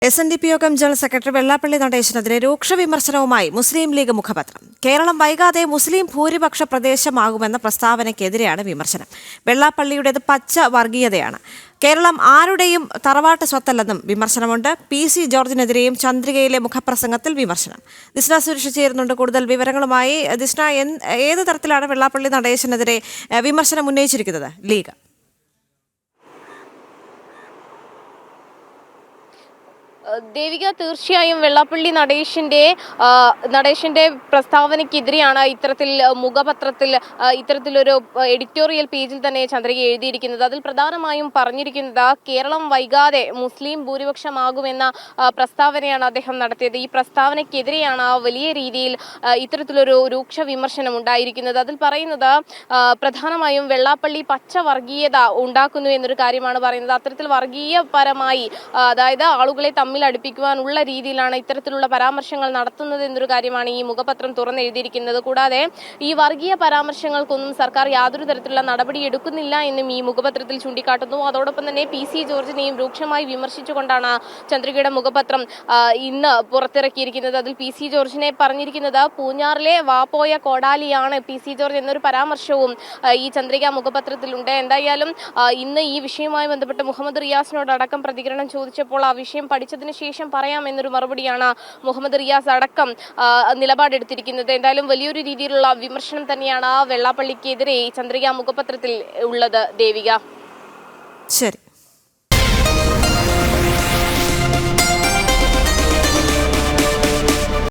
SNDP യോഗം general secretary Vellappally നടേശനെതിരെ രൂക്ഷ വിമർശനവുമായി മുസ്ലിം ലീഗ് മുഖപത്രം. കേരളം വൈകാതെ മുസ്ലിം ഭൂരിപക്ഷ പ്രദേശമാകുമെന്ന പ്രസ്താവനയ്ക്കെതിരെയാണ് വിമർശനം. വെള്ളാപ്പള്ളിയുടേത് പച്ച വർഗീയതയാണ്. കേരളം ആരുടെയും തറവാട്ട് സ്വത്തല്ലെന്നും വിമർശനമുണ്ട്. PC ജോർജിനെതിരെയും ചന്ദ്രികയിലെ മുഖപ്രസംഗത്തിൽ വിമർശനം. ദിസ്ന സുരേഷ് ചേരുന്നുണ്ട് കൂടുതൽ വിവരങ്ങളുമായി. ദിസ്ന, ഏത് തരത്തിലാണ് വെള്ളാപ്പള്ളി നടേശനെതിരെ വിമർശനം ഉന്നയിച്ചിരിക്കുന്നത് ലീഗ്? ദേവിക, തീർച്ചയായും വെള്ളാപ്പള്ളി നടേശന്റെ പ്രസ്താവനയ്ക്കെതിരെയാണ് ഇത്തരത്തിൽ മുഖപത്രത്തിൽ ഇത്തരത്തിലൊരു എഡിറ്റോറിയൽ പേജിൽ തന്നെ ചന്ദ്രിക എഴുതിയിരിക്കുന്നത്. അതിൽ പ്രധാനമായും പറഞ്ഞിരിക്കുന്നത് കേരളം വൈകാതെ മുസ്ലിം ഭൂരിപക്ഷമാകുമെന്ന പ്രസ്താവനയാണ് അദ്ദേഹം നടത്തിയത്. ഈ പ്രസ്താവനയ്ക്കെതിരെയാണ് വലിയ രീതിയിൽ ഇത്തരത്തിലൊരു രൂക്ഷ വിമർശനം ഉണ്ടായിരിക്കുന്നത്. അതിൽ പറയുന്നത് പ്രധാനമായും വെള്ളാപ്പള്ളി പച്ച വർഗീയത ഉണ്ടാക്കുന്നു എന്നൊരു കാര്യമാണ് പറയുന്നത്. അത്തരത്തിൽ വർഗീയപരമായി, അതായത് ആളുകളെ തമ്മിൽ അടുപ്പിക്കുവാനുള്ള രീതിയിലാണ് ഇത്തരത്തിലുള്ള പരാമർശങ്ങൾ നടത്തുന്നത് എന്നൊരു കാര്യമാണ് ഈ മുഖപത്രം തുറന്നെഴുതിയിരിക്കുന്നത്. കൂടാതെ ഈ വർഗീയ പരാമർശങ്ങൾക്കൊന്നും സർക്കാർ യാതൊരു തരത്തിലുള്ള നടപടി എടുക്കുന്നില്ല എന്നും ഈ മുഖപത്രത്തിൽ ചൂണ്ടിക്കാട്ടുന്നു. അതോടൊപ്പം തന്നെ PC ജോർജിനെയും രൂക്ഷമായി വിമർശിച്ചുകൊണ്ടാണ് ചന്ദ്രികയുടെ മുഖപത്രം ഇന്ന് പുറത്തിറക്കിയിരിക്കുന്നത്. അതിൽ PC ജോർജിനെ പറഞ്ഞിരിക്കുന്നത് പൂഞ്ഞാറിലെ വാപ്പോയ കോടാലിയാണ് PC ജോർജ് എന്നൊരു പരാമർശവും ഈ ചന്ദ്രിക മുഖപത്രത്തിലുണ്ട്. എന്തായാലും ഇന്ന് ഈ വിഷയവുമായി ബന്ധപ്പെട്ട് മുഹമ്മദ് റിയാസിനോടടക്കം പ്രതികരണം ചോദിച്ചപ്പോൾ ആ വിഷയം പഠിച്ചതിന് ശേഷം പറയാം എന്നൊരു മറുപടിയാണ് മുഹമ്മദ് റിയാസ് അടക്കം നിലപാടെടുത്തിരിക്കുന്നത്. എന്തായാലും വലിയൊരു രീതിയിലുള്ള വിമർശനം തന്നെയാണ് വെള്ളാപ്പള്ളിക്കെതിരെ ചന്ദ്രിക മുഖപത്രത്തിൽ ഉള്ളത്. ദേവിക, ശരി.